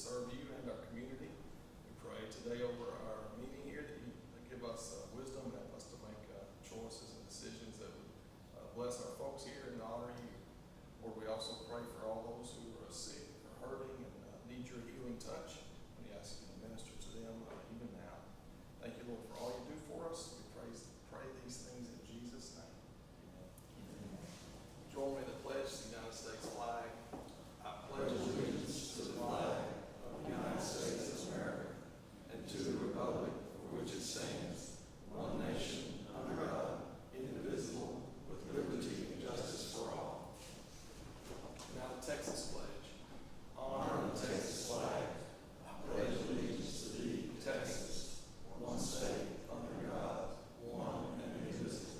serve you and our community. We pray today over our meeting here that you give us wisdom and help us to make choices and decisions that would bless our folks here and honor you. Lord, we also pray for all those who are sick or hurting and need your healing touch. We ask you to minister to them even now. Thank you, Lord, for all you do for us. We pray these things in Jesus' name. Amen. Join me in the pledge to the United States flag. I pledge allegiance to the flag of the United States of America and to the republic for which it stands, one nation, under God, indivisible, with liberty and justice for all. Now the Texas pledge. Honor the Texas flag. I pledge allegiance to thee, Texas, one state, under God, one and indivisible.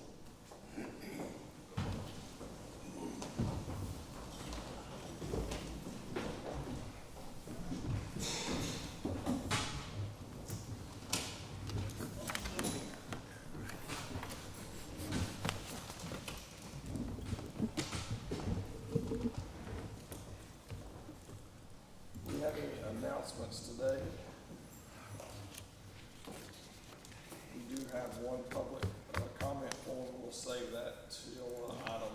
Do we have any announcements today? We do have one public comment form. We'll save that till item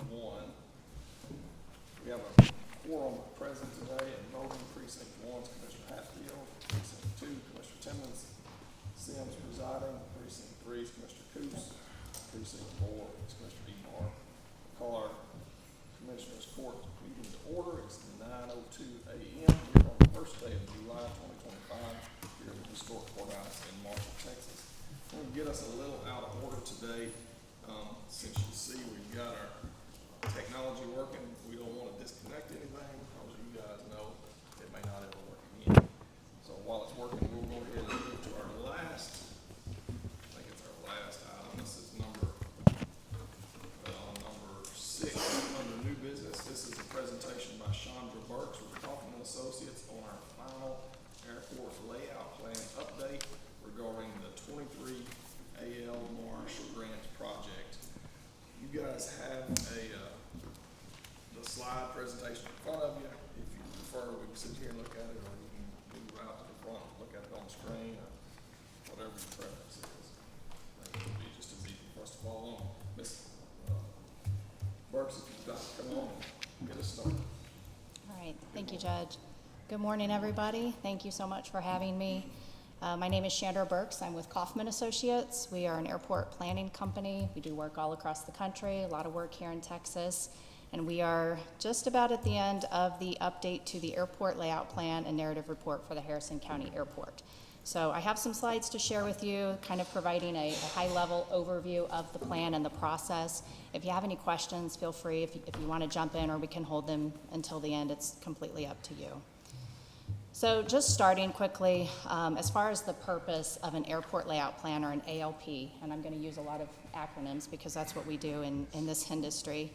E1. We have a quorum present today in voting. Precinct 1 is Commissioner Hatfield. Precinct 2, Commissioner Timmons. Sims presiding. Precinct 3 is Commissioner Coos. Precinct 4 is Commissioner DeMar. Call our Commissioners Court meeting to order. It's 9:02 a.m. here on the first day of July 2025 here at the historic courthouse in Marshall, Texas. I'm going to get us a little out of order today. Since you see we've got our technology working, we don't want to disconnect anything because you guys know it may not ever work again. So while it's working, we'll go ahead and move to our last, I think it's our last item. This is number 6 under new business. This is a presentation by Chandra Burks with Kaufman Associates on our final airport layout plan update regarding the 23 AL Marshall Grant project. You guys have the slide presentation in front of you. If you prefer, we can sit here and look at it, or you can move out to the front and look at it on the screen, or whatever your preference is. I think it'll be just as easy for us to follow on. Miss Burks, if you'd like to come on and get us started. All right, thank you, Judge. Good morning, everybody. Thank you so much for having me. My name is Chandra Burks. I'm with Kaufman Associates. We are an airport planning company. We do work all across the country, a lot of work here in Texas, and we are just about at the end of the update to the airport layout plan and narrative report for the Harrison County Airport. So I have some slides to share with you, kind of providing a high-level overview of the plan and the process. If you have any questions, feel free. If you want to jump in, or we can hold them until the end, it's completely up to you. So just starting quickly, as far as the purpose of an airport layout plan, or an ALP, and I'm going to use a lot of acronyms because that's what we do in this industry.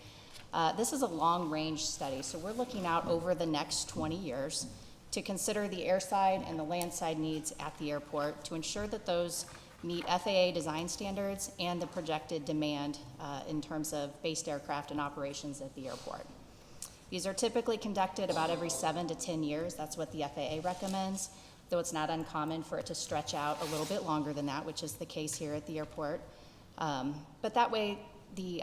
This is a long-range study, so we're looking out over the next 20 years to consider the airside and the landside needs at the airport to ensure that those meet FAA design standards and the projected demand in terms of based aircraft and operations at the airport. These are typically conducted about every 7 to 10 years. That's what the FAA recommends, though it's not uncommon for it to stretch out a little bit longer than that, which is the case here at the airport. But that way, the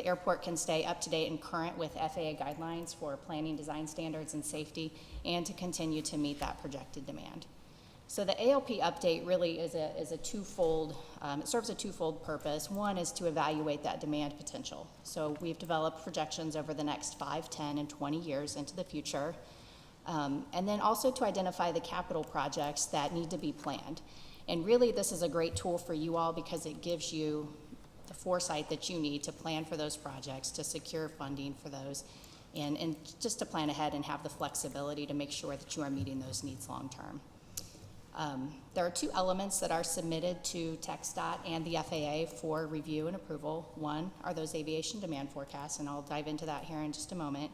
airport can stay up to date and current with FAA guidelines for planning, design standards, and safety, and to continue to meet that projected demand. So the ALP update really is a twofold, it serves a twofold purpose. One is to evaluate that demand potential. So we've developed projections over the next 5, 10, and 20 years into the future. And then also to identify the capital projects that need to be planned. And really this is a great tool for you all because it gives you the foresight that you need to plan for those projects, to secure funding for those, and just to plan ahead and have the flexibility to make sure that you are meeting those needs long term. There are 2 elements that are submitted to TxDOT and the FAA for review and approval. One are those aviation demand forecasts, and I'll dive into that here in just a moment.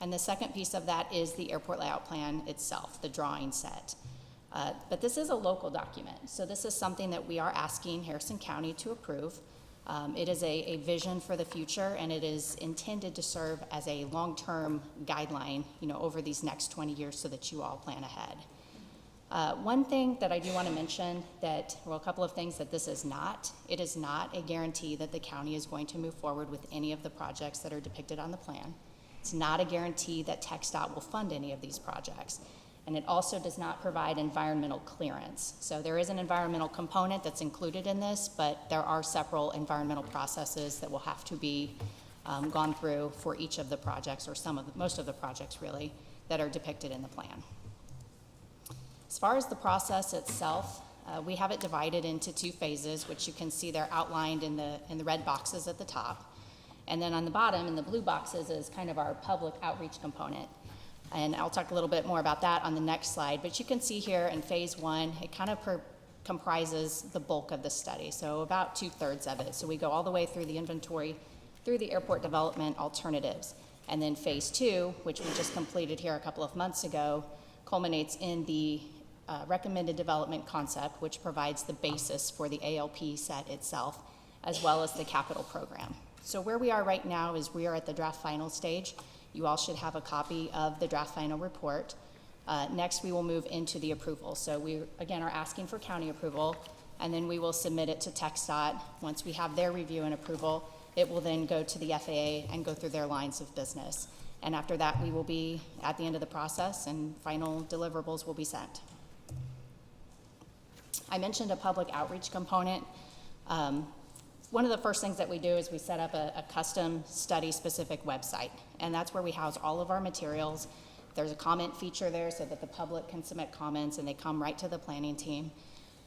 And the second piece of that is the airport layout plan itself, the drawing set. But this is a local document, so this is something that we are asking Harrison County to approve. It is a vision for the future, and it is intended to serve as a long-term guideline, over these next 20 years so that you all plan ahead. One thing that I do want to mention a couple of things that this is not. It is not a guarantee that the county is going to move forward with any of the projects that are depicted on the plan. It's not a guarantee that TxDOT will fund any of these projects. And it also does not provide environmental clearance. So there is an environmental component that's included in this, but there are several environmental processes that will have to be gone through for each of the projects, or most of the projects really, that are depicted in the plan. As far as the process itself, we have it divided into 2 phases, which you can see they're outlined in the red boxes at the top. And then on the bottom, in the blue boxes, is kind of our public outreach component. And I'll talk a little bit more about that on the next slide. But you can see here in phase 1, it kind of comprises the bulk of the study, so about 2/3 of it. So we go all the way through the inventory, through the airport development alternatives. And then phase 2, which we just completed here a couple of months ago, culminates in the recommended development concept, which provides the basis for the ALP set itself, as well as the capital program. So where we are right now is we are at the draft final stage. You all should have a copy of the draft final report. Next, we will move into the approval. So we, again, are asking for county approval, and then we will submit it to TxDOT. Once we have their review and approval, it will then go to the FAA and go through their lines of business. And after that, we will be at the end of the process, and final deliverables will be sent. I mentioned a public outreach component. One of the first things that we do is we set up a custom study-specific website, and that's where we house all of our materials. There's a comment feature there so that the public can submit comments, and they come right to the planning team.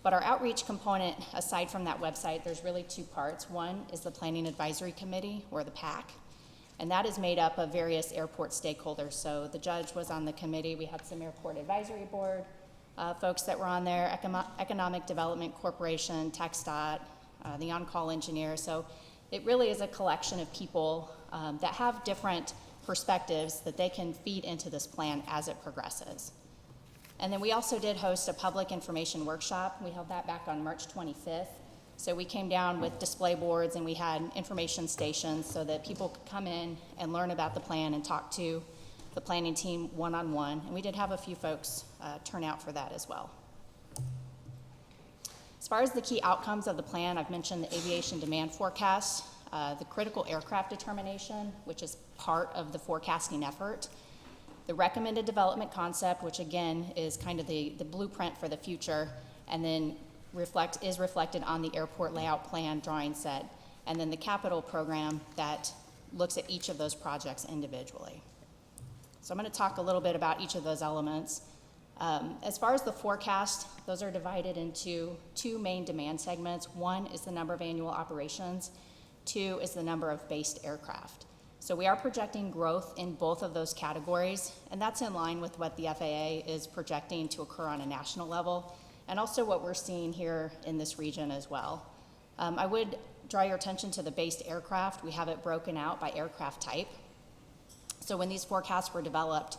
But our outreach component, aside from that website, there's really 2 parts. One is the Planning Advisory Committee, or the PAC, and that is made up of various airport stakeholders. So the judge was on the committee. We had some Airport Advisory Board folks that were on there, Economic Development Corporation, TxDOT, the on-call engineer. So it really is a collection of people that have different perspectives that they can feed into this plan as it progresses. And then we also did host a public information workshop. We held that back on March 25th. So we came down with display boards, and we had information stations so that people could come in and learn about the plan and talk to the planning team one-on-one. And we did have a few folks turn out for that as well. As far as the key outcomes of the plan, I've mentioned the aviation demand forecast, the critical aircraft determination, which is part of the forecasting effort, the recommended development concept, which again is kind of the blueprint for the future, and then is reflected on the airport layout plan drawing set, and then the capital program that looks at each of those projects individually. So I'm going to talk a little bit about each of those elements. As far as the forecast, those are divided into 2 main demand segments. One is the number of annual operations. 2 is the number of based aircraft. So we are projecting growth in both of those categories, and that's in line with what the FAA is projecting to occur on a national level, and also what we're seeing here in this region as well. I would draw your attention to the based aircraft. We have it broken out by aircraft type. So when these forecasts were developed,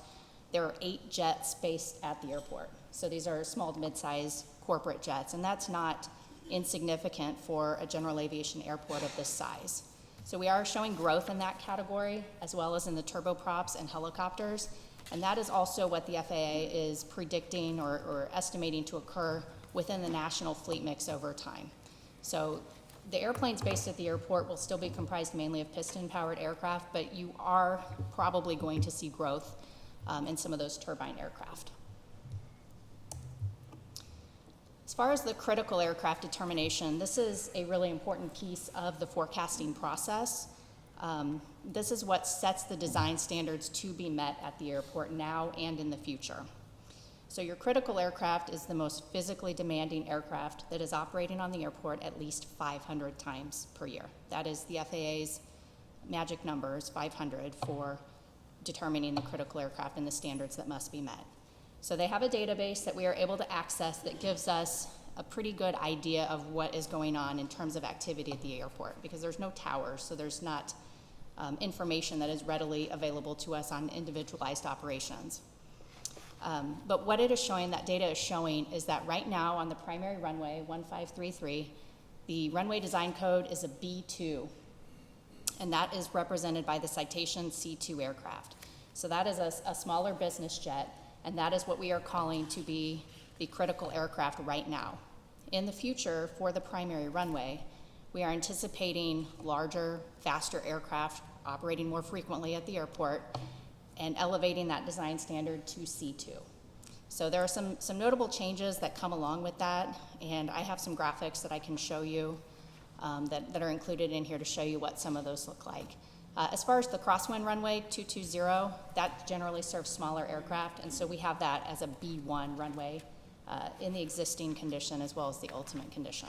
there are 8 jets based at the airport. So these are small to mid-size corporate jets, and that's not insignificant for a general aviation airport of this size. So we are showing growth in that category, as well as in the turboprops and helicopters, and that is also what the FAA is predicting or estimating to occur within the national fleet mix over time. So the airplanes based at the airport will still be comprised mainly of piston-powered aircraft, but you are probably going to see growth in some of those turbine aircraft. As far as the critical aircraft determination, this is a really important piece of the forecasting process. This is what sets the design standards to be met at the airport now and in the future. So your critical aircraft is the most physically demanding aircraft that is operating on the airport at least 500 times per year. That is the FAA's magic numbers, 500, for determining the critical aircraft and the standards that must be met. So they have a database that we are able to access that gives us a pretty good idea of what is going on in terms of activity at the airport, because there's no towers, so there's not information that is readily available to us on individualized operations. But what it is showing, that data is showing, is that right now on the primary runway, 1533, The runway design code is a B2, and that is represented by the Citation C2 aircraft. So that is a smaller business jet, and that is what we are calling to be the critical aircraft right now. In the future, for the primary runway, we are anticipating larger, faster aircraft operating more frequently at the airport and elevating that design standard to C2. So there are some notable changes that come along with that, and I have some graphics that I can show you that are included in here to show you what some of those look like. As far as the crosswind runway 220, that generally serves smaller aircraft, and so we have that as a B1 runway in the existing condition as well as the ultimate condition.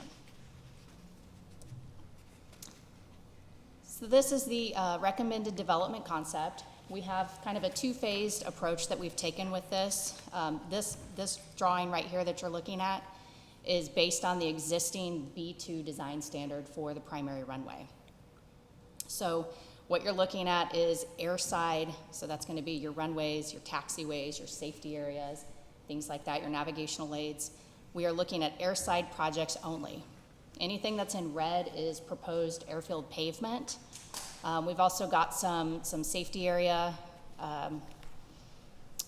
So this is the recommended development concept. We have kind of a two-phased approach that we've taken with this. This drawing right here that you're looking at is based on the existing B2 design standard for the primary runway. So what you're looking at is airside, so that's going to be your runways, your taxiways, your safety areas, things like that, your navigational aids. We are looking at airside projects only. Anything that's in red is proposed airfield pavement. We've also got some safety area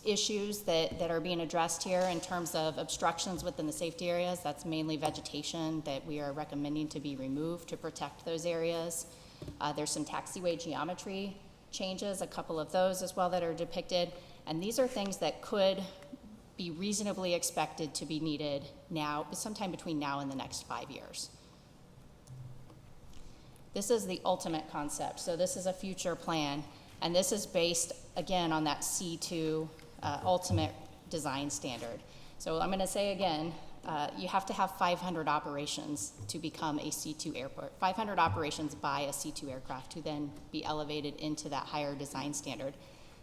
issues that are being addressed here in terms of obstructions within the safety areas. That's mainly vegetation that we are recommending to be removed to protect those areas. There's some taxiway geometry changes, a couple of those as well that are depicted. And these are things that could be reasonably expected to be needed now, sometime between now and the next 5 years. This is the ultimate concept. So this is a future plan, and this is based, again, on that C2 ultimate design standard. So I'm going to say again, you have to have 500 operations to become a C2 airport. 500 operations by a C2 aircraft to then be elevated into that higher design standard.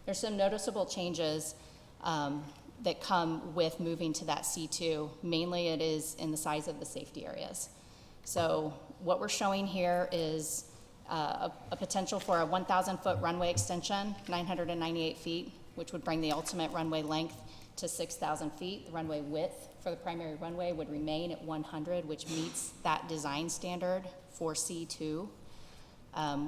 There's some noticeable changes that come with moving to that C2. Mainly it is in the size of the safety areas. So what we're showing here is a potential for a 1,000-foot runway extension, 998 feet, which would bring the ultimate runway length to 6,000 feet. The runway width for the primary runway would remain at 100, which meets that design standard for C2.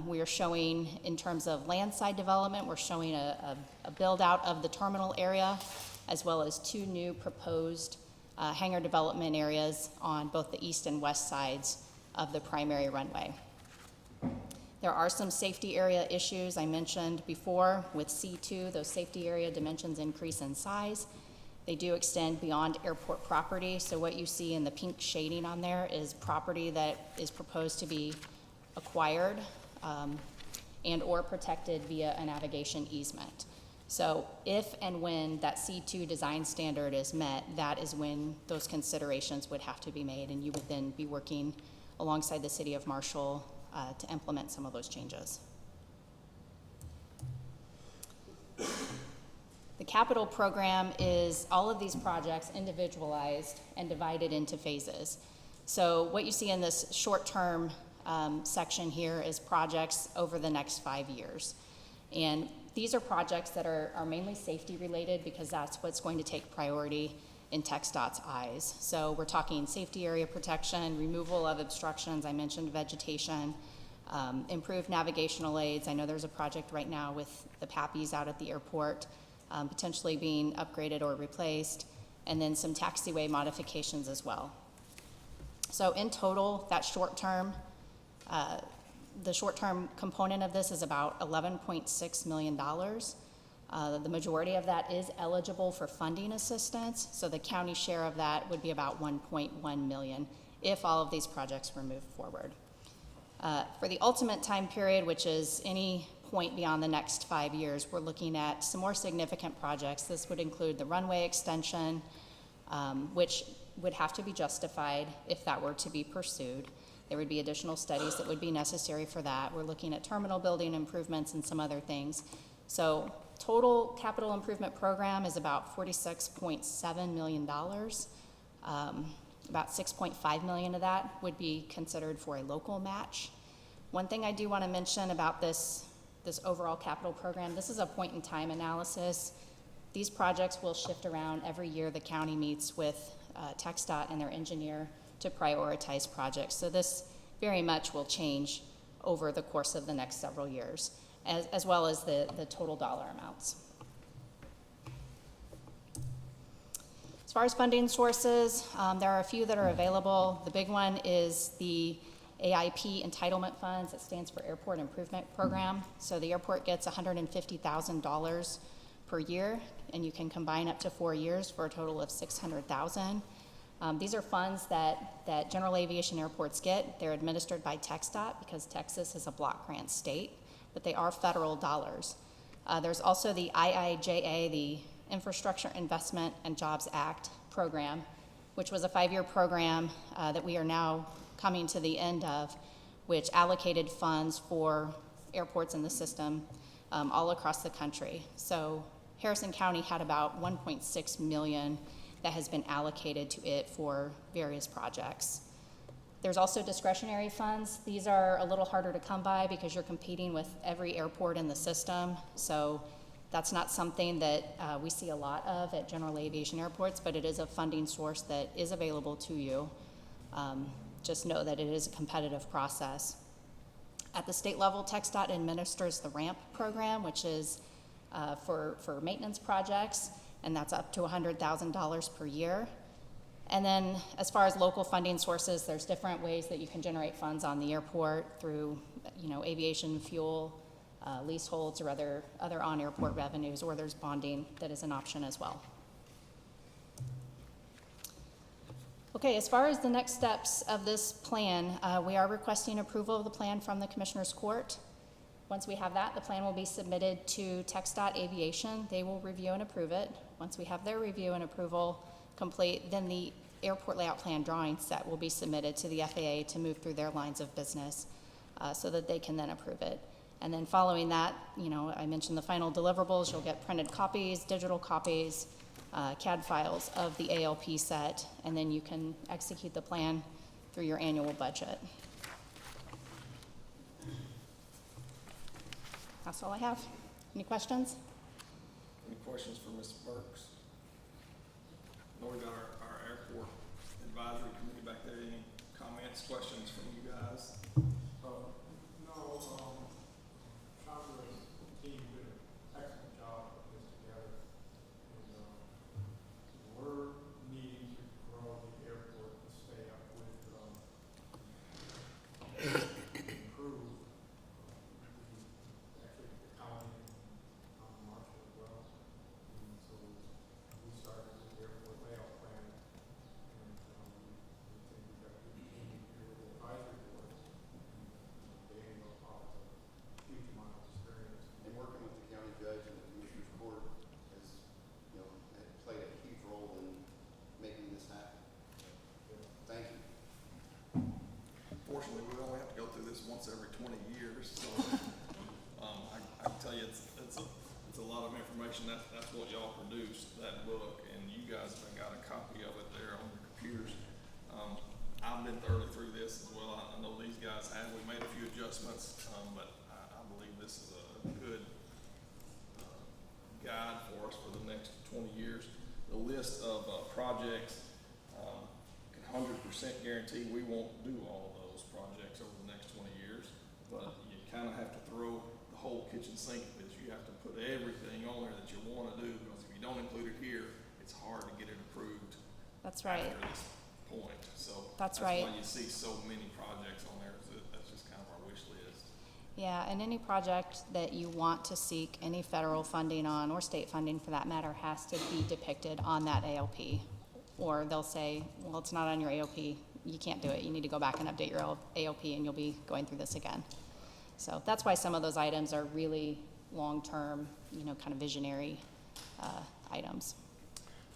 We are showing, in terms of landside development, we're showing a build-out of the terminal area, as well as 2 new proposed hangar development areas on both the east and west sides of the primary runway. There are some safety area issues I mentioned before with C2. Those safety area dimensions increase in size. They do extend beyond airport property. So what you see in the pink shading on there is property that is proposed to be acquired and or protected via a navigation easement. So if and when that C2 design standard is met, that is when those considerations would have to be made, and you would then be working alongside the City of Marshall to implement some of those changes. The capital program is all of these projects individualized and divided into phases. So what you see in this short-term section here is projects over the next 5 years. And these are projects that are mainly safety related because that's what's going to take priority in TxDOT's eyes. So we're talking safety area protection, removal of obstructions, I mentioned vegetation, improved navigational aids. I know there's a project right now with the PAPIs out at the airport, potentially being upgraded or replaced, and then some taxiway modifications as well. So in total, that the short-term component of this is about $11.6 million. The majority of that is eligible for funding assistance, so the county share of that would be about $1.1 million if all of these projects were moved forward. For the ultimate time period, which is any point beyond the next 5 years, we're looking at some more significant projects. This would include the runway extension, which would have to be justified if that were to be pursued. There would be additional studies that would be necessary for that. We're looking at terminal building improvements and some other things. So total capital improvement program is about $46.7 million. About $6.5 million of that would be considered for a local match. One thing I do want to mention about this overall capital program, this is a point-in-time analysis. These projects will shift around every year. The county meets with TxDOT and their engineer to prioritize projects. So this very much will change over the course of the next several years, as well as the total dollar amounts. As far as funding sources, there are a few that are available. The big one is the AIP entitlement funds. It stands for Airport Improvement Program. So the airport gets $150,000 per year, and you can combine up to 4 years for a total of $600,000. These are funds that general aviation airports get. They're administered by TxDOT because Texas is a block grant state, but they are federal dollars. There's also the IIJA, the Infrastructure Investment and Jobs Act program, which was a 5-year program that we are now coming to the end of, which allocated funds for airports in the system all across the country. So Harrison County had about $1.6 million that has been allocated to it for various projects. There's also discretionary funds. These are a little harder to come by because you're competing with every airport in the system. So that's not something that we see a lot of at general aviation airports, but it is a funding source that is available to you. Just know that it is a competitive process. At the state level, TxDOT administers the RAMP program, which is for maintenance projects, and that's up to $100,000 per year. And then as far as local funding sources, there's different ways that you can generate funds on the airport through, aviation fuel, leaseholds, or other on-airport revenues, or there's bonding that is an option as well. Okay, as far as the next steps of this plan, we are requesting approval of the plan from the Commissioner's Court. Once we have that, the plan will be submitted to TxDOT Aviation. They will review and approve it. Once we have their review and approval complete, then the airport layout plan drawing set will be submitted to the FAA to move through their lines of business so that they can then approve it. And then following that, I mentioned the final deliverables. You'll get printed copies, digital copies, CAD files of the ALP set, and then you can execute the plan through your annual budget. That's all I have. Any questions? Any questions for Ms. Burks? I know we got our airport advisory committee back there. Any comments, questions from you guys? Chandra and the team did an excellent job putting this together. And we're needing to grow the airport to stay up with, improve actually the county and Marshall as well. And so we started with the airport layout plan, and we think we've got a good team here with the advisory board. Daniel offers a huge amount of experience. And working with the county judge and the commissioner's court has, had played a huge role in making this happen. Thank you. Fortunately, we only have to go through this once every 20 years, so I can tell you it's a lot of information. That's what y'all produced, that book, and you guys have got a copy of it there on your computers. I've been thoroughly through this as well. I know these guys have. We made a few adjustments, but I believe this is a good guide for us for the next 20 years. The list of projects can 100% guarantee we won't do all of those projects over the next 20 years, but you kind of have to throw the whole kitchen sink at this. You have to put everything on there that you want to do, because if you don't include it here, it's hard to get it approved. That's right. After this point, so That's right. why you see so many projects on there. That's just kind of our wish list. Yeah, and any project that you want to seek any federal funding on, or state funding for that matter, has to be depicted on that ALP. Or they'll say, well, it's not on your ALP, you can't do it. You need to go back and update your ALP, and you'll be going through this again. So that's why some of those items are really long-term, kind of visionary items.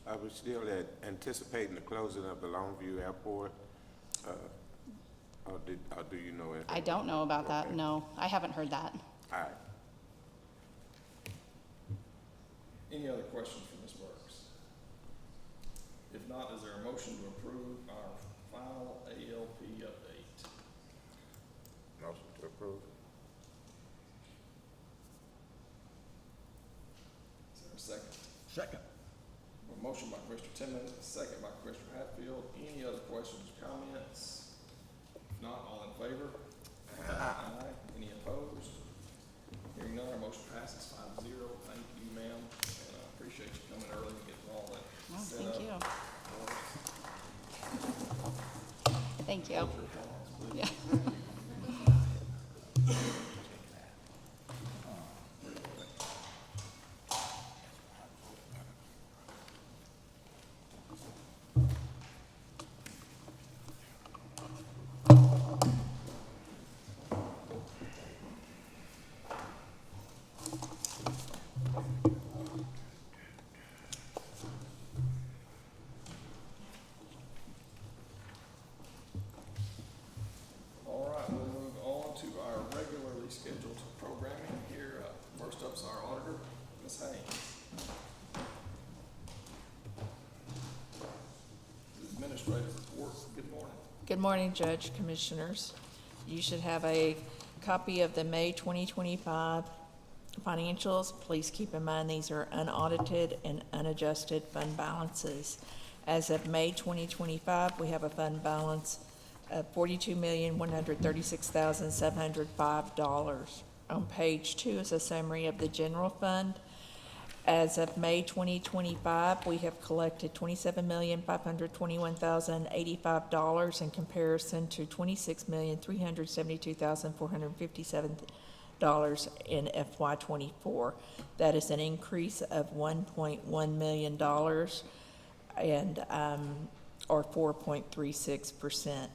Are we still anticipating the closing of the Longview Airport? Or do you know anything? I don't know about that, Okay. no. I haven't heard that. All right. Any other questions for Ms. Burks? If not, is there a motion to approve our final ALP update? Motion to approve. Is there a second? Second. A motion by Commissioner Timmons, a second by Commissioner Hatfield. Any other questions or comments? If not, all in favor? Aye. Any opposed? Hearing none, our motion passes 5-0. Thank you, ma'am, and I appreciate you coming early and getting all that Oh, set thank up. you. for us. Thank you. Hold your applause, please. Yeah. All right, we'll move on to our regularly scheduled programming here. First up's our auditor, Ms. Haynes. Administrative report, good morning. Good morning, Judge, Commissioners. You should have a copy of the May 2025 financials. Please keep in mind these are unaudited and unadjusted fund balances. As of May 2025, we have a fund balance of $42,136,705. On page 2 is a summary of the general fund. As of May 2025, we have collected $27,521,085 in comparison to $26,372,457 in FY24. That is an increase of $1.1 million and or 4.36%.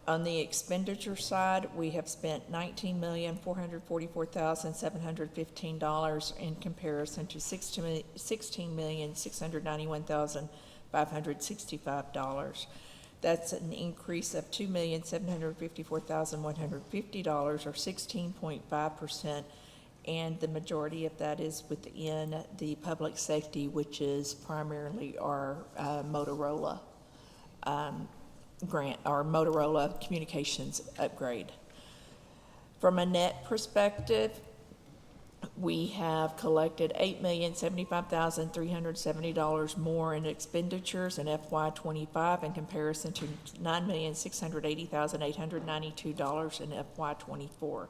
On the expenditure side, we have spent $19,444,715 in comparison to $16,691,565. That's an increase of $2,754,150 or 16.5%, and the majority of that is within the public safety, which is primarily our Motorola grant, our Motorola communications upgrade. From a net perspective, we have collected $8,075,370 more in expenditures in FY25 in comparison to $9,680,892 in FY24.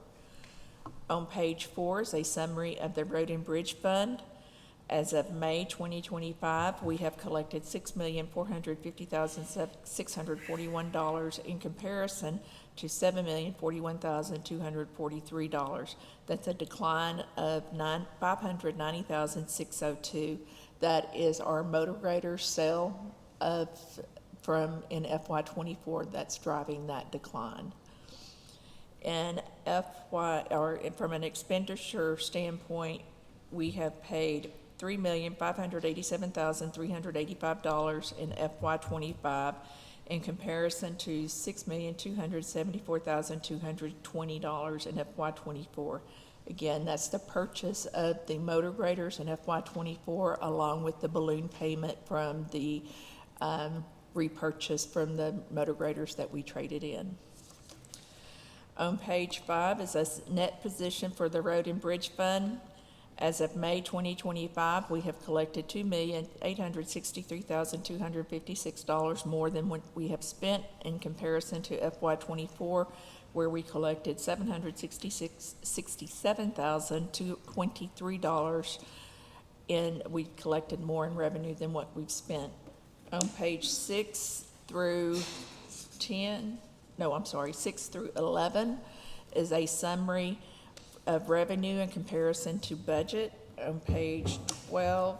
On page 4 is a summary of the Road and Bridge Fund. As of May 2025, we have collected $6,450,641 in comparison to $7,041,243. That's a decline of $590,602. That is our motor grader sale from in FY24 that's driving that decline. And from an expenditure standpoint, we have paid $3,587,385 in FY25 in comparison to $6,274,220 in FY24. Again, that's the purchase of the motor graders in FY24 along with the balloon payment from the repurchase from the motor graders that we traded in. On page 5 is a net position for the Road and Bridge Fund. As of May 2025, we have collected $2,863,256 more than what we have spent in comparison to FY24, where we collected $767,023 we collected more in revenue than what we've spent. On page 6 through 11 is a summary of revenue in comparison to budget. On page 12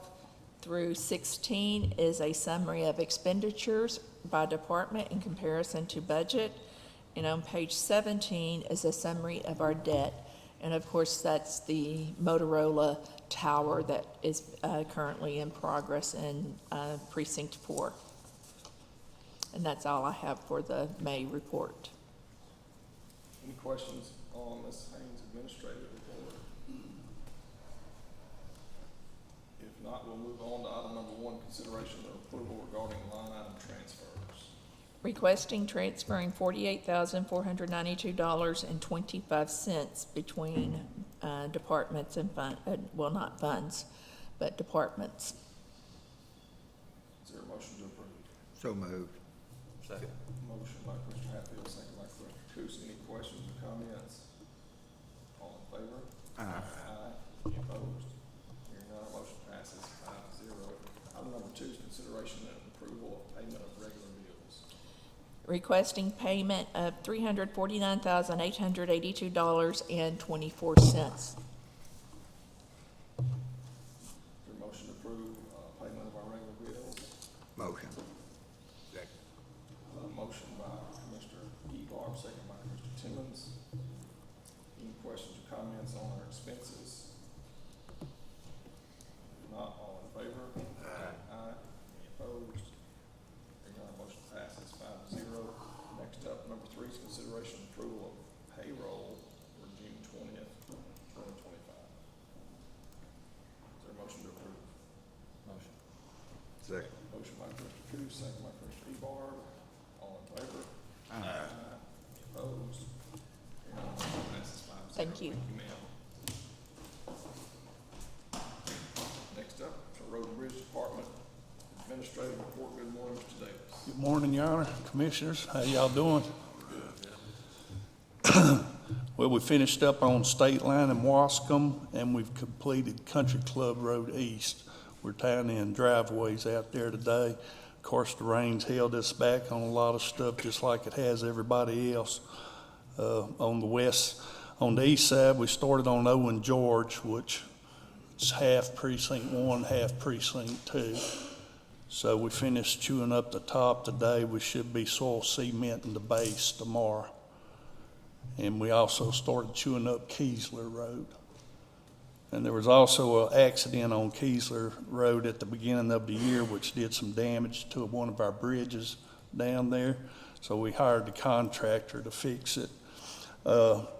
through 16 is a summary of expenditures by department in comparison to budget. And on page 17 is a summary of our debt. And of course, that's the Motorola tower that is currently in progress in Precinct 4. And that's all I have for the May report. Any questions on Ms. Haynes' administrative report? If not, we'll move on to item number 1, consideration of approval regarding line item transfers. Requesting transferring $48,492.25 between departments and not funds, but departments. Is there a motion to approve? So moved. Motion by Commissioner Hatfield, second by Coos, any questions or comments? All in favor? Aye. Any opposed? Hearing none, motion passes 5-0. Item number 2 is consideration and approval of payment of regular bills. Requesting payment of $349,882.24. Is there a motion to approve payment of our regular bills? Motion. Second. Motion by Commissioner Ebar, second by Commissioner Timmons. Any questions or comments on our expenses? If not, all in favor? Aye. Any opposed? Hearing none, motion passes 5-0. Next up, number 3 is consideration and approval of payroll for June 20th, 2025. Is there a motion to approve? Motion. Second. Motion by Commissioner Coos, second by Commissioner Ebar. All in favor? Aye. Any opposed? Hearing none, motion passes 5-0. Thank you. Thank you, ma'am. Next up, the Road and Bridge Department Administrative Report. Good morning, Mr. Davis. Good morning, Your Honor, Commissioners. How y'all doing? Well, we finished up on State Line in Wascom, and we've completed Country Club Road East. We're tying in driveways out there today. Of course, the rain's held us back on a lot of stuff, just like it has everybody else. On the east side, we started on Owen George, which is half precinct 1, half precinct 2. So we finished chewing up the top today. We should be soil cementing the base tomorrow. And we also started chewing up Keesler Road. And there was also an accident on Keesler Road at the beginning of the year, which did some damage to one of our bridges down there. So we hired the contractor to fix it.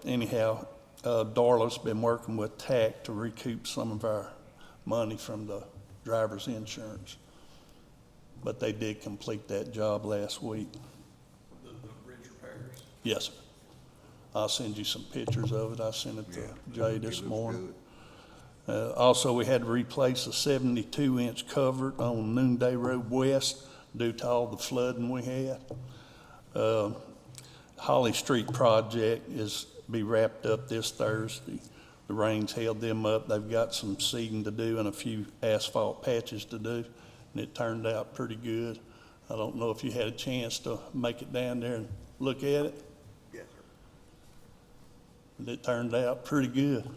Anyhow, Darla's been working with TAC to recoup some of our money from the driver's insurance. But they did complete that job last week. The bridge repairs. Yes, sir. I'll send you some pictures of it. I sent it to Jay this morning. Also, we had to replace a 72-inch culvert on Noonday Road West due to all the flooding we had. Holly Street project is be wrapped up this Thursday. The rains held them up. They've got some seeding to do and a few asphalt patches to do, and it turned out pretty good. I don't know if you had a chance to make it down there and look at it. Yes, sir. But it turned out pretty good.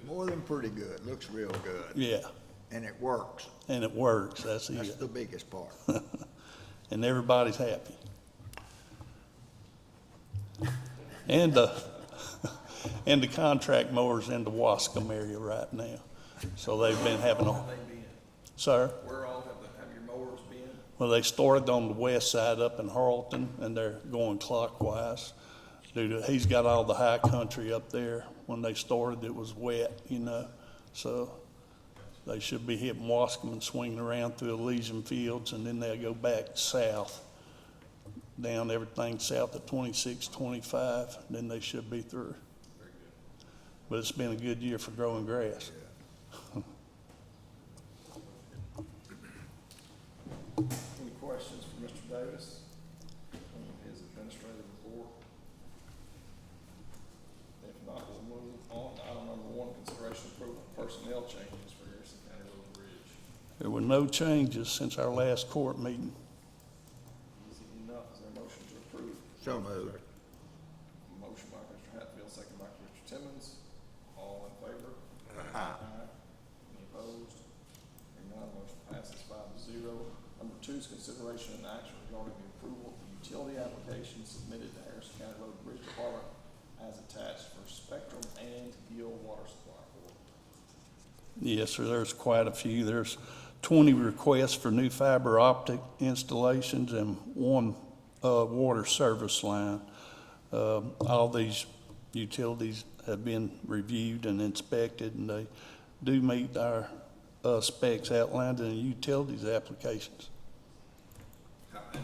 More than pretty good. Looks real good. Yeah, And it works. and it works. That's That's it. the biggest part. And everybody's happy. And the contract mowers in the Wascom area right now. So they've been having a, Have they been? sir? Where all have your mowers been? Well, they started on the west side up in Harleton, and they're going clockwise. He's got all the high country up there. When they started, it was wet, so they should be hitting Wascom and swinging around through Elysian Fields, and then they'll go back south, down everything south of 26, 25, then they should be through. Very good. But it's been a good year for growing grass. Any questions for Mr. Davis on his administrative report? If not, we'll move on to item number 1, consideration approval of personnel changes for Harrison County Road and Bridge. There were no changes since our last court meeting. Easy enough. Is there a motion to approve? So moved. Motion by Commissioner Hatfield, second by Commissioner Timmons. All in favor? Aye. Any opposed? Hearing none, motion passes 5-0. Number 2 is consideration and action regarding the approval of the utility application submitted to Harrison County Road and Bridge Department as attached for Spectrum and Gill Water Supply Board. Yes, sir, there's quite a few. There's 20 requests for new fiber optic installations and 1 water service line. All these utilities have been reviewed and inspected, and they do meet our specs outlined in the utilities applications. And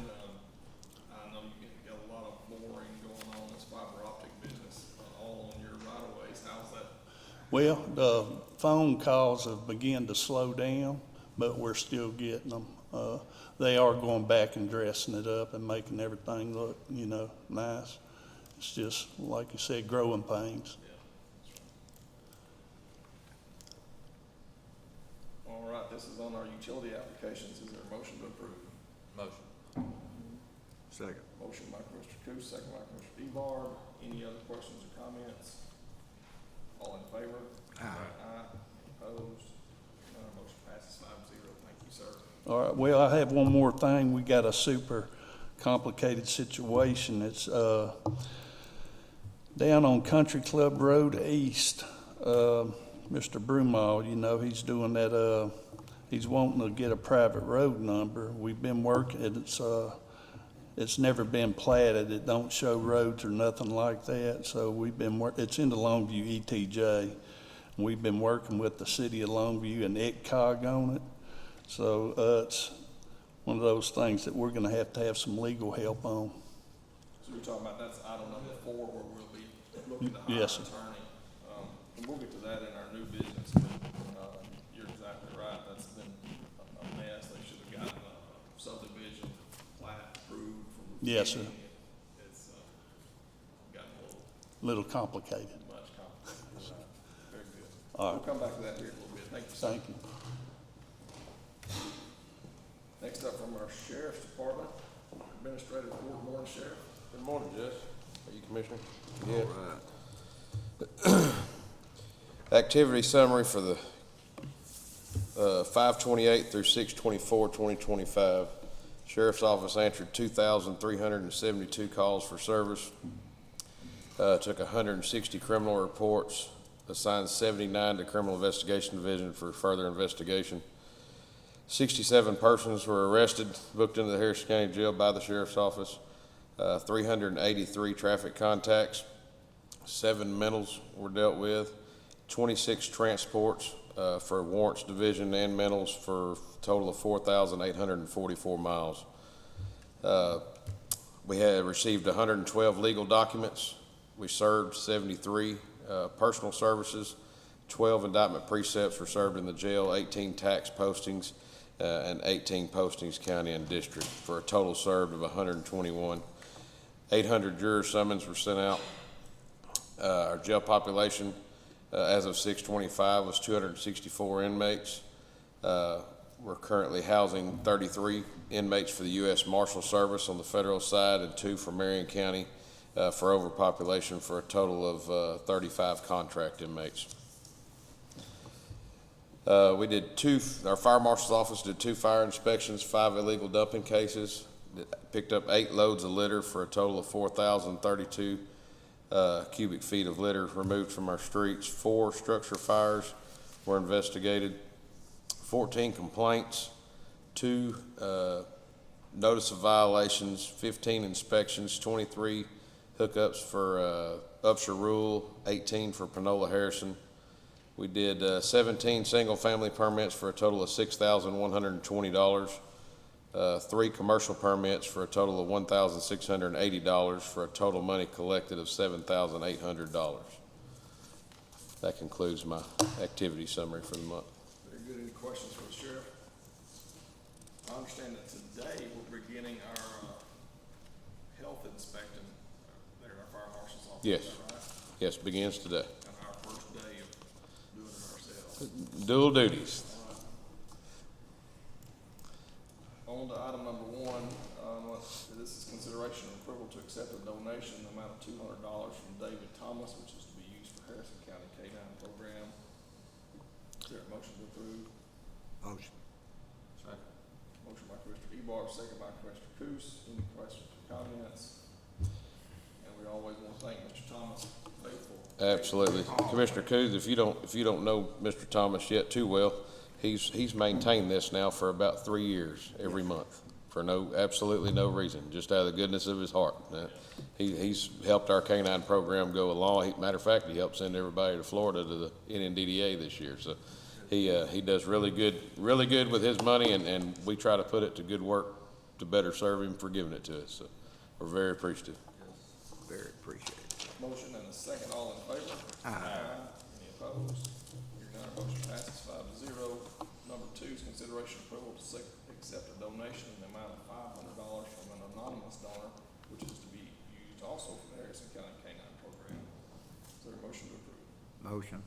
I know you got a lot of boring going on, this fiber optic business, all on your right of ways. How's that? Well, the phone calls have begun to slow down, but we're still getting them. They are going back and dressing it up and making everything look, nice. It's just, like you said, growing pains. All right, this is on our utility applications. Is there a motion to approve? Motion. Second. Motion by Commissioner Coos, second by Commissioner Ebar. Any other questions or comments? All in favor? Aye. Aye. Any opposed? None. Motion passes 5-0. Thank you, sir. All right, well, I have one more thing. We got a super complicated situation. It's, down on Country Club Road East. Mr. Brumall, you know, he's doing that, he's wanting to get a private road number. We've been working, it's never been platted. It don't show roads or nothing like that. So we've been it's in the Longview ETJ. We've been working with the city of Longview and ECCOG on it. So, it's one of those things that we're gonna have to have some legal help on. So you're talking about that's item number 4 where we'll be looking to hire Yes, an sir. attorney. And we'll get to that in our new business, but, you're exactly right. That's been a mess. They should have gotten a subdivision plat approved from the Yes, sir. beginning. It's, gotten a little Little complicated. much complicated. Very good. All We'll right, come back to that here in a little bit. Thank you, sir. thank you. Next up from our sheriff's department, administrative report. Morning, Sheriff. Good morning, Judge. Are you Commissioner? All right. Activity summary for the 5/28 through 6/24/2025. Sheriff's Office answered 2,372 calls for service, took 160 criminal reports, assigned 79 to Criminal Investigation Division for further investigation. 67 persons were arrested, booked into the Harrison County Jail by the Sheriff's Office. 383 traffic contacts, 7 mentals were dealt with, 26 transports for warrants division and mentals for a total of 4,844 miles. We had received 112 legal documents. We served 73 personal services. 12 indictment precepts were served in the jail, 18 tax postings, and 18 postings county and district, for a total served of 121. 800 juror summons were sent out. Our jail population as of 6/25 was 264 inmates. We're currently housing 33 inmates for the U.S. Marshal Service on the federal side and 2 for Marion County for overpopulation, for a total of 35 contract inmates. We did our fire marshal's office did 2 fire inspections, 5 illegal dumping cases, picked up 8 loads of litter for a total of 4,032 cubic feet of litter removed from our streets. 4 structure fires were investigated, 14 complaints, 2 notice of violations, 15 inspections, 23 hookups for Upshur Rural, 18 for Panola Harrison. We did 17 single-family permits for a total of $6,120, 3 commercial permits for a total of $1,680, for a total money collected of $7,800. That concludes my activity summary for the month. Very good. Any questions for the sheriff? I understand that today we're beginning our health inspection there at our fire marshal's office. Yes. Is that right? Yes, begins today. And our first day of doing it ourselves. Dual duties. On to item number 1, this is consideration and approval to accept a donation in the amount of $200 from David Thomas, which is to be used for Harrison County K-9 program. Is there a motion to approve? Motion. Second. Motion by Commissioner Ebar, second by Commissioner Coos. Any questions or comments? And we always want to thank Mr. Thomas, faithful. Absolutely. Commissioner Coos, if you don't know Mr. Thomas yet too well, he's maintained this now for about 3 years, every month, for absolutely no reason, just out of the goodness of his heart. He's helped our K-9 program go along. Matter of fact, he helped send everybody to Florida to the NNDDA this year. So he does really good with his money, and we try to put it to good work to better serve him for giving it to us. So we're very appreciative. Very appreciated. Motion and a second, all in favor? Aye. Any opposed? Hearing none, our motion passes 5-0. Number 2 is consideration approval to accept a donation in the amount of $500 from an anonymous donor, which is to be used contributions also from the Harrison County K-9 program. Is there a motion to approve? Motion.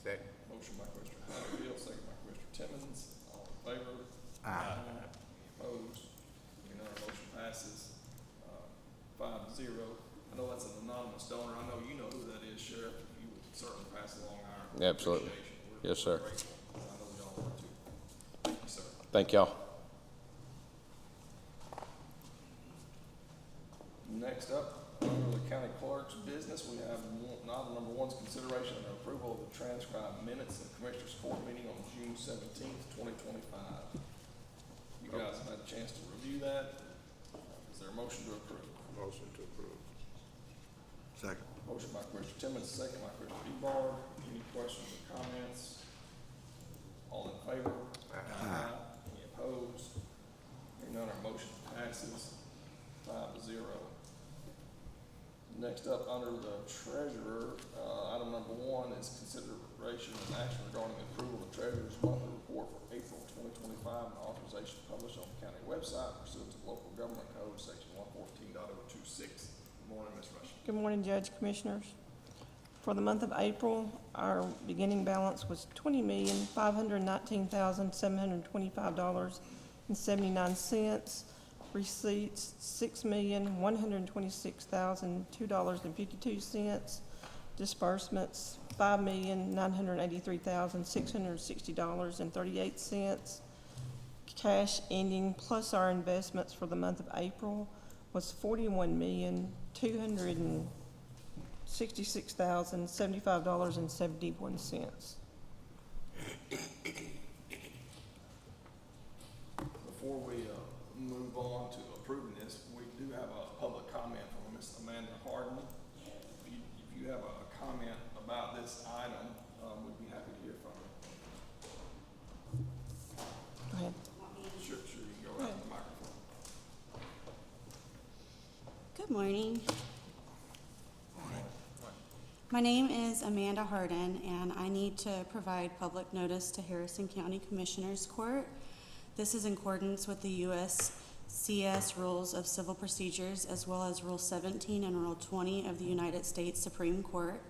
Second. Motion by Commissioner Hatfield, second by Commissioner Timmons. All in favor? Aye. Any opposed? Hearing none, our motion passes, 5-0. I know that's an anonymous donor. I know you know who that is, Sheriff. If you would certainly pass along our Absolutely. appreciation. We're Yes, sir. grateful. I know we all are too. Thank you, sir. Thank y'all. Next up, under the county clerk's business, we have item number 1's consideration and approval of the transcribed minutes of the Commissioners Court meeting on June 17th, 2025. You guys have had a chance to review that. Is there a motion to approve? Motion to approve. Second. Motion by Commissioner Timmons, second by Commissioner Ebar. Any questions or comments? All in favor? Aye. Any opposed? Hearing none, our motion passes 5-0. Next up, under the treasurer, item number 1 is consideration and action regarding the approval of the treasurer's monthly report for April 2025 and authorization published on the county website pursuant to local government code section 114.026. Good morning, Ms. Rushing. Good morning, Judge, Commissioners. For the month of April, our beginning balance was $20,519,725.79. Receipts, $6,126,002.52. Disbursements, $5,983,660.38. Cash ending plus our investments for the month of April was $41,266,075.71. Before we move on to approving this, we do have a public comment from Ms. Amanda Harden. If you have a comment about this item, we'd be happy to hear from you. Go ahead. Sure, you can go right to the microphone. Good morning. My name is Amanda Harden, and I need to provide public notice to Harrison County Commissioners Court. This is in accordance with the USCS Rules of Civil Procedures, as well as Rule 17 and Rule 20 of the United States Supreme Court.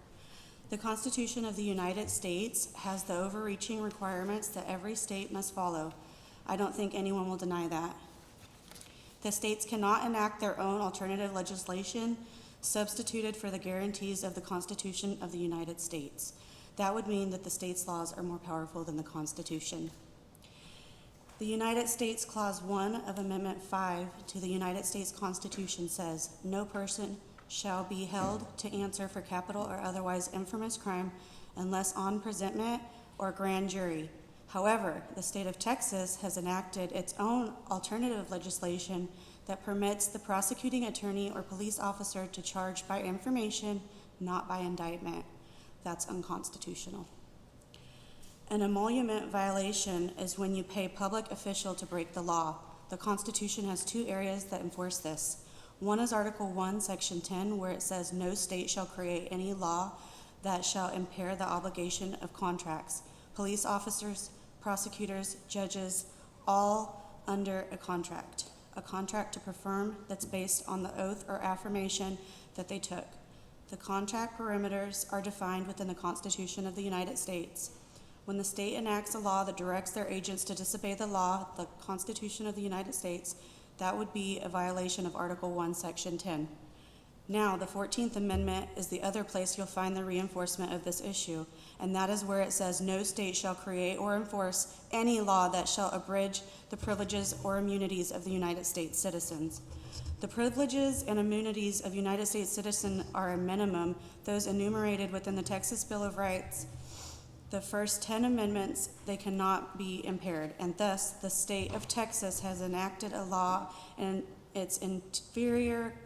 The Constitution of the United States has the overreaching requirements that every state must follow. I don't think anyone will deny that. The states cannot enact their own alternative legislation substituted for the guarantees of the Constitution of the United States. That would mean that the state's laws are more powerful than the Constitution. The United States Clause 1 of Amendment 5 to the United States Constitution says, "No person shall be held to answer for capital or otherwise infamous crime unless on presentment or grand jury." However, the state of Texas has enacted its own alternative legislation that permits the prosecuting attorney or police officer to charge by information, not by indictment. That's unconstitutional. An emolument violation is when you pay a public official to break the law. The Constitution has 2 areas that enforce this. One is Article 1, Section 10, where it says, "No state shall create any law that shall impair the obligation of contracts." Police officers, prosecutors, judges, all under a contract to perform that's based on the oath or affirmation that they took. The contract perimeters are defined within the Constitution of the United States. When the state enacts a law that directs their agents to disobey the law, the Constitution of the United States, that would be a violation of Article 1, Section 10. Now, the 14th Amendment is the other place you'll find the reinforcement of this issue, and that is where it says, "No state shall create or enforce any law that shall abridge the privileges or immunities of the United States citizens." The privileges and immunities of United States citizens are a minimum, those enumerated within the Texas Bill of Rights. The first 10 amendments, they cannot be impaired, and thus the state of Texas has enacted a law in its inferior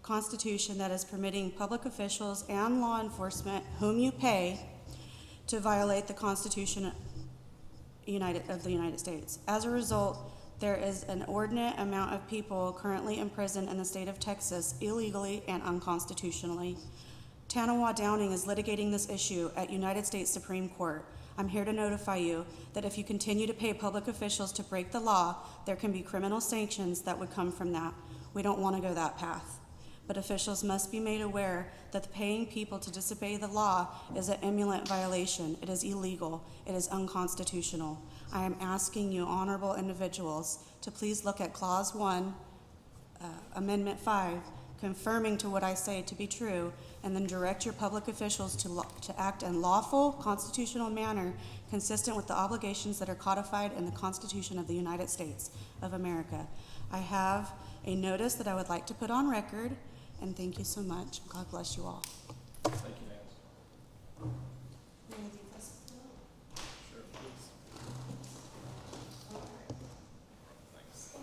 Constitution that is permitting public officials and law enforcement, whom you pay, to violate the Constitution of the United States. As a result, there is an inordinate amount of people currently imprisoned in the state of Texas illegally and unconstitutionally. Tanawa Downing is litigating this issue at United States Supreme Court. I'm here to notify you that if you continue to pay public officials to break the law, there can be criminal sanctions that would come from that. We don't want to go that path. but officials must be made aware that paying people to disobey the law is an eminent violation. It is illegal. It is unconstitutional. I am asking you, honorable individuals, to please look at Clause 1, Amendment 5, confirming to what I say to be true, and then direct your public officials to act in lawful, constitutional manner consistent with the obligations that are codified in the Constitution of the United States of America. I have a notice that I would like to put on record, and thank you so much. God bless you all. Thank you, Nancy. Sure, please. Thanks.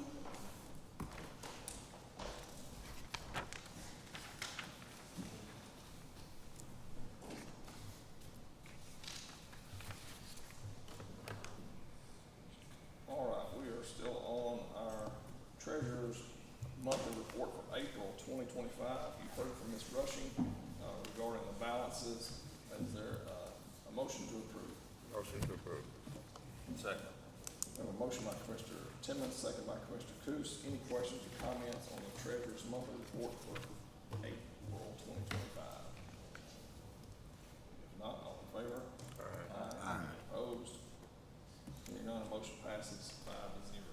All right, we are still on our treasurer's monthly report for April 2025. You've heard from Ms. Rushing regarding the balances. Is there a motion to approve? Motion to approve. Second. We have a motion by Commissioner Timmons, second by Commissioner Coos. Any questions or comments on the treasurer's monthly report for April 2025? If not, all in favor? Aye. Opposed? Hearing none, motion passes 5-0.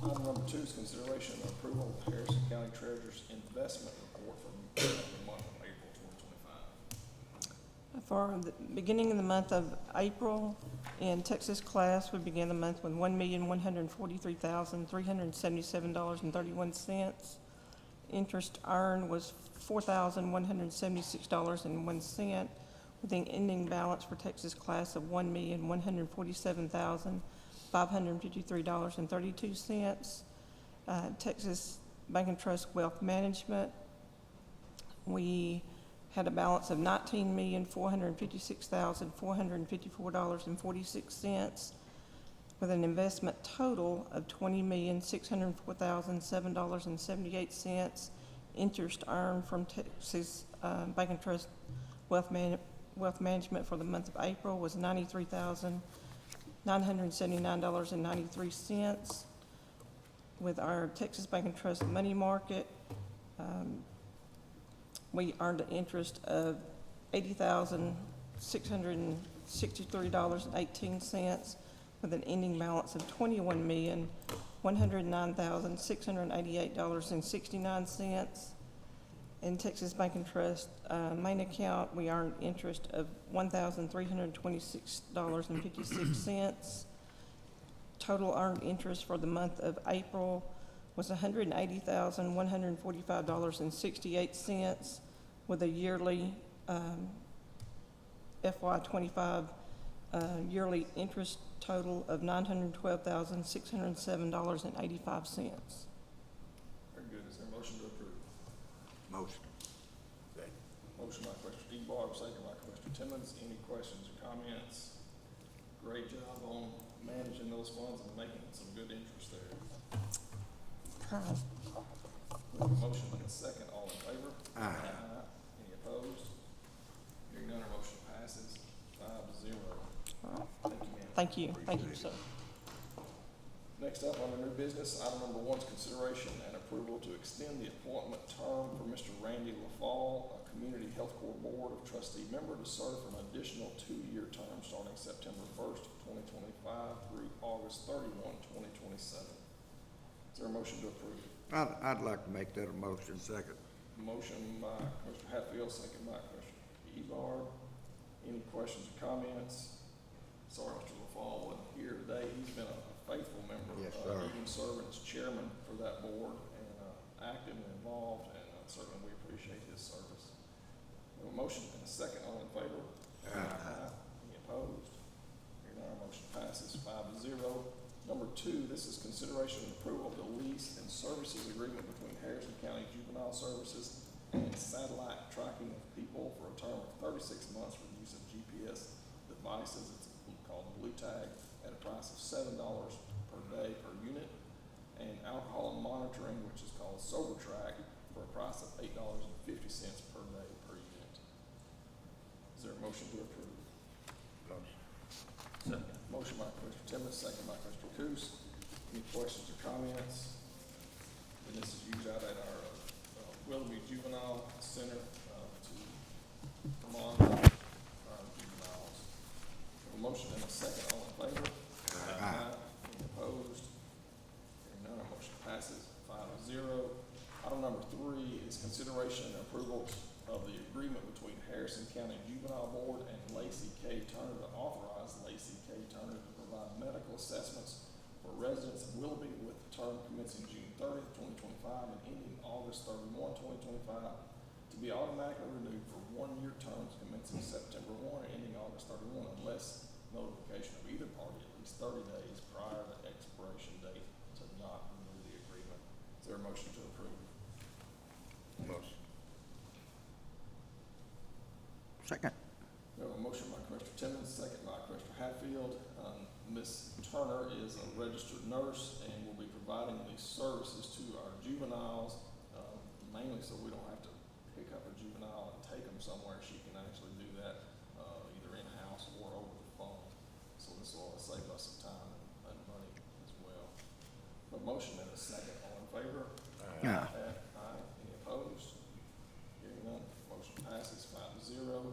Item number 2 is consideration and approval of the Harrison County Treasurer's investment report for the month of April 2025. For the beginning of the month of April, in Texas class, we began the month with $1,143,377.31. Interest earned was $4,176.01, with an ending balance for Texas class of $1,147,553.32. Texas Bank and Trust Wealth Management, we had a balance of $19,456,454.46, with an investment total of $20,604,007.78. Interest earned from Texas Bank and Trust Wealth Management for the month of April was $93,979.93. With our Texas Bank and Trust Money Market, we earned an interest of $80,663.18, with an ending balance of $21,109,688.69. In Texas Bank and Trust main account, we earned interest of $1,326.56. Total earned interest for the month of April was $180,145.68, with a yearly FY25 yearly interest total of $912,607.85. Very good. Is there a motion to approve? Motion. Motion by Commissioner Ebar, second by Commissioner Timmons. Any questions or comments? Great job on managing those funds and making some good interest there. We have a motion and a second. All in favor? Aye. Any opposed? Hearing none, our motion passes 5-0. Thank you, ma'am. Thank you, sir. Next up, under new business, item number 1 is consideration and approval to extend the appointment term for Mr. Randy LaFall, a Community Health Corps Board of Trustee member, to serve for an additional 2-year term starting September 1st, 2025 through August 31, 2027. Is there a motion to approve? I'd like to make that a motion. Second. Motion by Commissioner Hatfield, second by Commissioner Ebar. Any questions or comments? Sorry, Mr. LaFall wasn't here today. He's been a faithful member. Yes, sir. Even serving as chairman for that board and active and involved, and certainly we appreciate his service. We have a motion and a second. All in favor? Aye. Any opposed? Hearing none, our motion passes 5-0. Number 2, this is consideration and approval of the lease and services agreement between Harrison County Juvenile Services and satellite tracking of people for a term of 36 months for the use of GPS devices. It's called Blue Tag at a price of $7 per day per unit, and alcohol monitoring, which is called Sober Track, for a price of $8.50 per day per unit. Is there a motion to approve? Motion. Second. Motion by Commissioner Timmons, second by Commissioner Coos. Any questions or comments? and this is used out at our Willoughby Juvenile Center to monitor our juveniles. A motion and a second, all in favor? Aye. Any opposed? Hearing none, our motion passes 5-0. Item number 3 is consideration and approval of the agreement between Harrison County Juvenile Board and Lacey K. Turner to authorize Lacey K. Turner to provide medical assessments for residents of Willoughby with the term commencing June 30th, 2025 and ending August 31, 2025, to be automatically renewed for 1-year terms commencing September 1 and ending August 31 unless notification of either party at least 30 days prior to expiration date to not renew the agreement. Is there a motion to approve? Motion. Second. We have a motion by Commissioner Timmons, second by Commissioner Hatfield. Ms. Turner is a registered nurse and will be providing these services to our juveniles, mainly so we don't have to pick up a juvenile and take them somewhere. She can actually do that either in-house or over the phone. So this will save us some time and money as well. A motion and a second, all in favor? Aye. Aye. Any opposed? Hearing none, motion passes 5-0.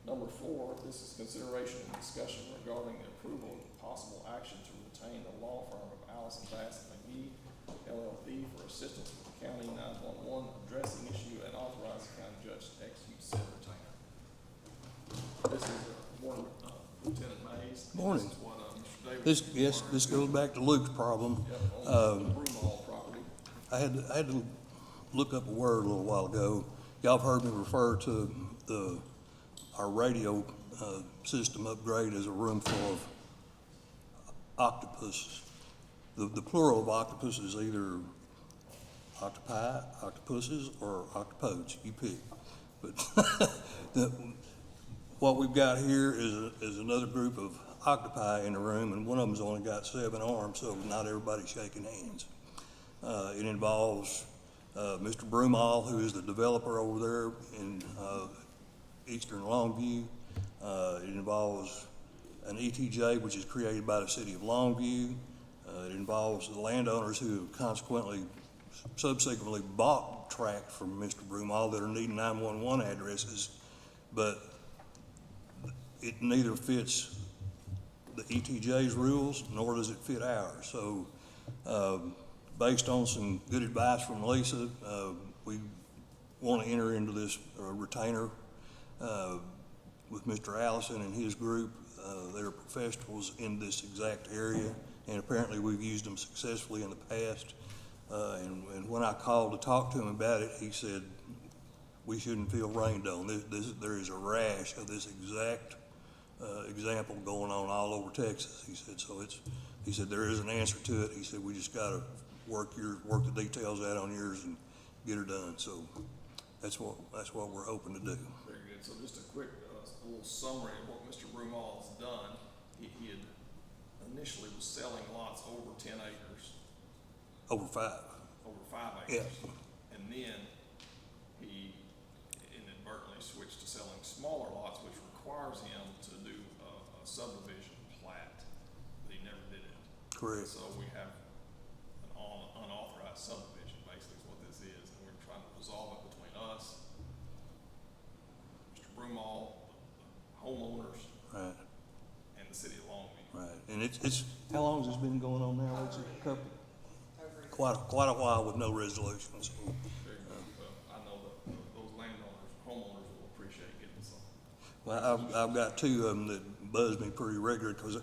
Number 4, this is consideration and discussion regarding the approval of possible action to retain the law firm of Allison Bass McGee LLP for assistance with the county 911 addressing issue and authorize the county judge to execute said retainer. This is Warden Lieutenant Mays. Morning. This is what Mr. Davis. This goes back to Luke's problem. Yep, on the Broomall property. I had to look up a word a little while ago. Y'all have heard me refer to our radio system upgrade as a room full of octopuses. The plural of octopus is either octopi, octopuses, or octopodes, you pick. But what we've got here is another group of octopi in the room, and one of them's only got 7 arms, so not everybody's shaking hands. It involves Mr. Broomall, who is the developer over there in Eastern Longview. It involves an ETJ, which is created by the city of Longview. It involves the landowners who consequently, subsequently bought tract from Mr. Broomall that are needing 911 addresses, but it neither fits the ETJ's rules nor does it fit ours. So, based on some good advice from Lisa, we want to enter into this retainer with Mr. Allison and his group. They're professionals in this exact area, and apparently we've used them successfully in the past. And when I called to talk to him about it, he said, we shouldn't feel rained on. There is a rash of this exact example going on all over Texas. He said, he said, there is an answer to it. He said, we just got to work the details out on yours and get her done. So that's what we're hoping to do. Very good. So just a quick little summary of what Mr. Broomall's done. He had initially was selling lots over 10 acres. Over 5. Over 5 acres. Yeah. And then he inadvertently switched to selling smaller lots, which requires him to do a subdivision plat, but he never did it. Correct. So we have an unauthorized subdivision, basically is what this is, and we're trying to resolve it between us, Mr. Broomall, the homeowners, Right. and the city of Longview. Right. And it's how long has this been going on now? It's a couple, quite a while with no resolution. So, Very good. I know that those landowners, homeowners will appreciate getting some. well, I've got 2 of them that buzz me pretty regularly because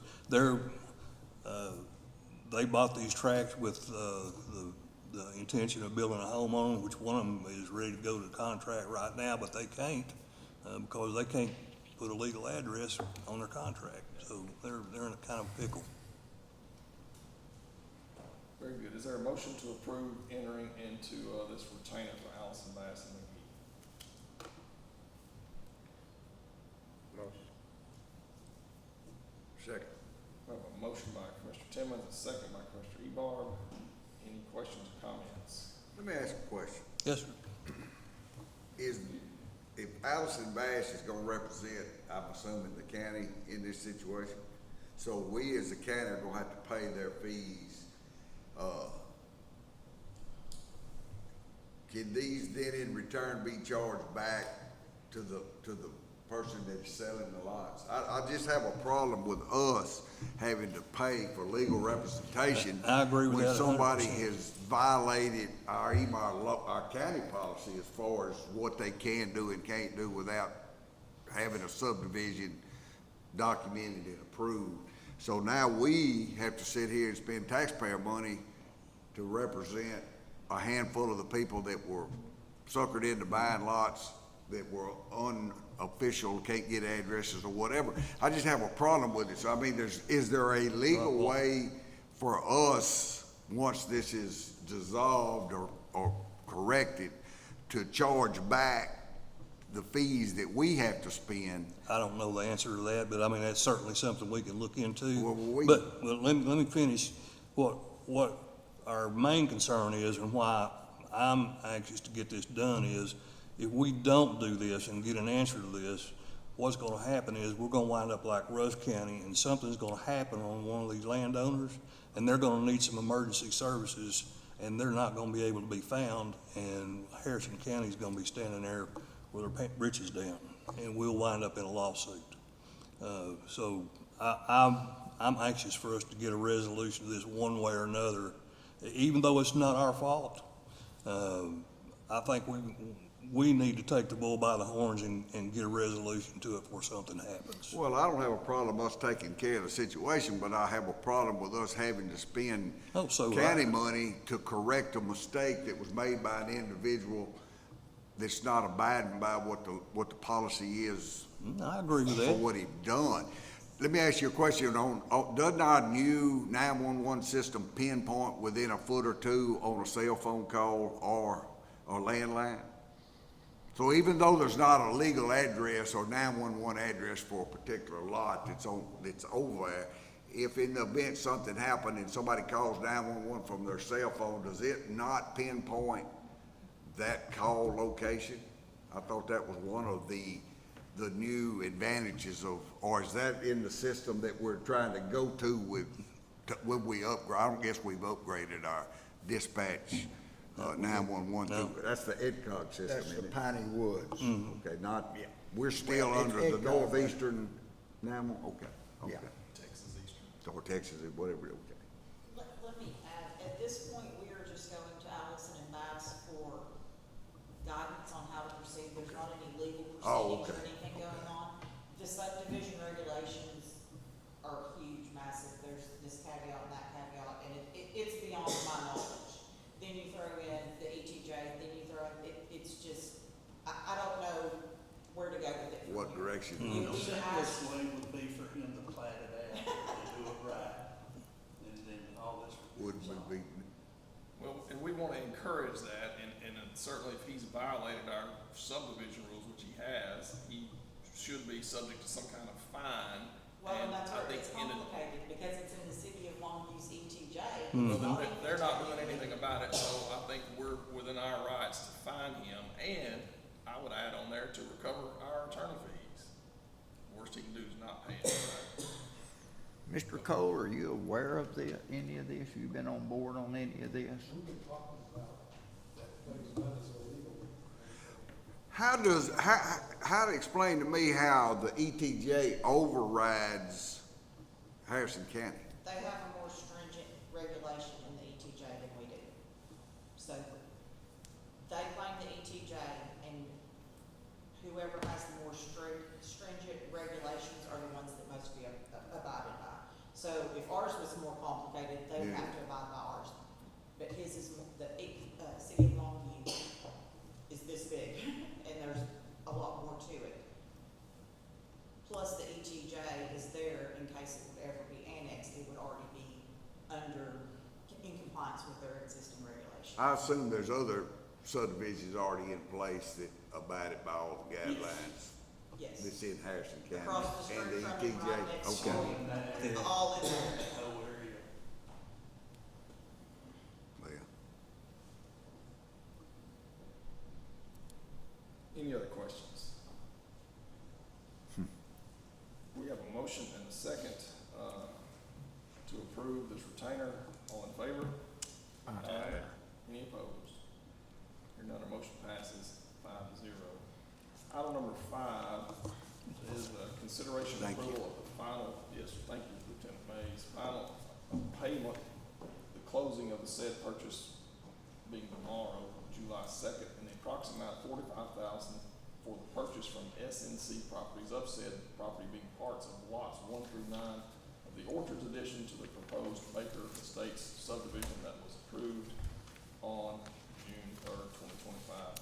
they bought these tracts with the intention of building a home on them, which one of them is ready to go to contract right now, but they can't because they can't put a legal address on their contract. So they're in a kind of pickle. Very good. Is there a motion to approve entering into this retainer for Allison Bass and McGee? Motion. Second. We have a motion by Commissioner Timmons, a second by Commissioner Ebarb. Any questions or comments? Let me ask a question. Yes, sir. If Allison Bass is gonna represent, I'm assuming, the county in this situation, so we as the county are gonna have to pay their fees, can these then in return be charged back to the person that's selling the lots? I just have a problem with us having to pay for legal representation. I agree with that When somebody 100%. has violated our county policy as far as what they can do and can't do without having a subdivision documented and approved. So now we have to sit here and spend taxpayer money to represent a handful of the people that were suckered into buying lots that were unofficial, can't get addresses or whatever. I just have a problem with it. So I mean, is there a legal way for us, once this is dissolved or corrected, to charge back the fees that we have to spend? I don't know the answer to that, but I mean, that's certainly something we can look into. Well, But let me finish. What our main concern is, and why I'm anxious to get this done, is if we don't do this and get an answer to this, what's gonna happen is we're gonna wind up like Russ County, and something's gonna happen on one of these landowners, and they're gonna need some emergency services, and they're not gonna be able to be found, and Harrison County's gonna be standing there with their britches down, and we'll wind up in a lawsuit. So I'm anxious for us to get a resolution to this one way or another, even though it's not our fault. I think we need to take the bull by the horns and get a resolution to it before something happens. Well, I don't have a problem us taking care of the situation, but I have a problem with us having to spend Oh, so county money to correct a mistake that was made by an individual that's not abiding by what the policy is I agree with for that. what he done. Let me ask you a question doesn't our new 911 system pinpoint within a foot or two on a cell phone call or landline? So even though there's not a legal address or 911 address for a particular lot that's over there, if in the event something happened and somebody calls 911 from their cell phone, does it not pinpoint that call location? I thought that was one of the new advantages of, or is that in the system that we're trying to go to when we upgrade? I don't guess we've upgraded our dispatch 911 No. through, that's the EDCOG system, That's the isn't it? Piney Woods. Okay, not, we're still Well, it's under the EDCOG, northeastern 911, okay, Yeah. okay. Texas Eastern. Or Texas, whatever, okay. Let me add, at this point, we are just going to Allison and Bass for guidance on how to proceed. There's not any legal Oh, proceedings or okay. anything going on. The subdivision regulations are huge, massive. There's this caveat and that caveat, and it's beyond my knowledge. Then you throw in the ETJ, then you throw in, it's just, I don't know where to go with it. from What here. direction? You The either have- simplest way would be for him to plat it out and do it right, and then all this Would be, Well, and we want to encourage that, and certainly if he's violated our subdivision rules, which he has, he should be subject to some kind of fine. Well, and that's I where think it's in it- complicated, because it's in the city of Longview's ETJ. Well, It's not then even they're not county. doing anything about it, so I think we're within our rights to fine him, and I would add on there to recover our attorney fees. Worst he can do is not pay it. Mr. Cole, are you aware of any of this? You been on board on any of this? We've been talking about that things done is illegal. how to explain to me how the ETJ overrides Harrison County? They have a more stringent regulation in the ETJ than we do. So they claim the ETJ, and whoever has the more stringent regulations are the ones that must be abided by. So if ours was more complicated, they would Yeah. have to abide by ours. But his is, the city of Longview is this big, and there's a lot more to it. Plus, the ETJ is there in case it would ever be annexed, it would already be in compliance with their existing regulations. I assume there's other subdivisions already in place that abided by all the guidelines. Yes. That's in Harrison County. Across the And street the from it, right ETJ, next okay. door. All in there. whole area. Well, Any other questions? We have a motion and a second, to approve this retainer. All in favor? Aye. Any opposed? Hearing none, our motion passes 5-0. Item number 5 is consideration and Thank you. approval of the final, yes, thank you, Lieutenant Mays, final payment, the closing of the said purchase being tomorrow, July 2nd, in the approximate amount of $45,000 for the purchase from SNC Properties of said property being parts of lots 1 through 9 of the Orchards addition to the proposed Baker Estates subdivision that was approved on June 3rd, 2025.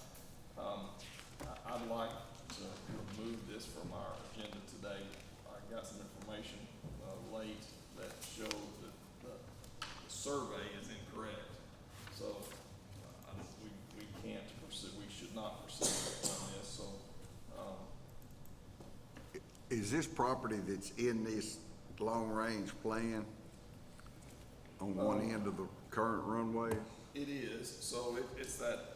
I'd like to remove this from our agenda today. I got some information late that showed that the survey is incorrect. So we can't pursue, we should not proceed on this, so, Is this property that's in this long-range plan on one end of the current runway? it is, so it's that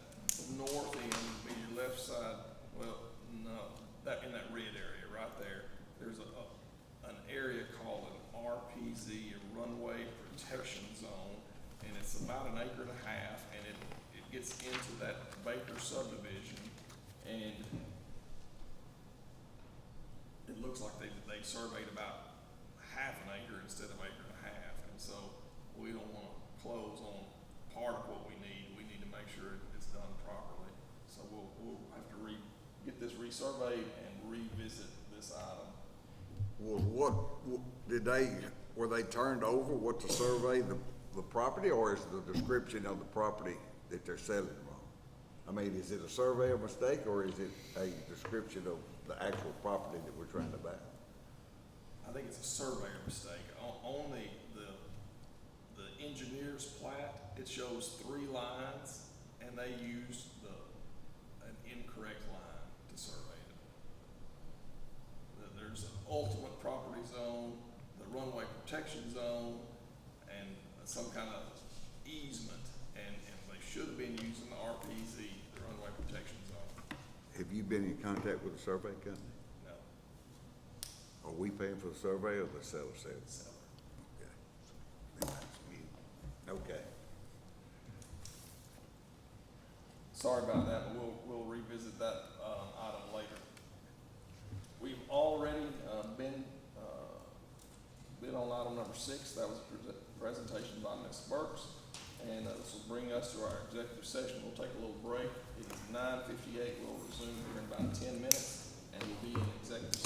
north end, maybe your left side, well, no, that, in that red area right there, there's an area called an RPZ, a runway protection zone, and it's about 1.5 acres, and it gets into that Baker subdivision, and it looks like they surveyed about 1/2 acre instead of 1.5 acres, and so we don't wanna close on part of what we need to make sure it's done properly. So we'll have to get this resurveyed and revisit this item. Were they turned over, what to survey the property, or is the description of the property that they're selling wrong? I mean, is it a surveyor mistake, or is it a description of the actual property that we're trying to buy? I think it's a surveyor mistake. On the engineer's plat, it shows 3 lines, and they used an incorrect line to survey it. There's an ultimate property zone, the runway protection zone, and some kind of easement, and they should have been using the RPZ, the runway protection zone. Have you been in contact with the survey company? No, Are we paying for the survey or the seller said? seller. Okay. Sorry about that, but we'll revisit that, item later. We've already, been on item number 6, that was a presentation by Ms. Burks, and this will bring us to our executive session. We'll take a little break. It is 9:58, we'll resume here in about 10 minutes, and we'll be in executive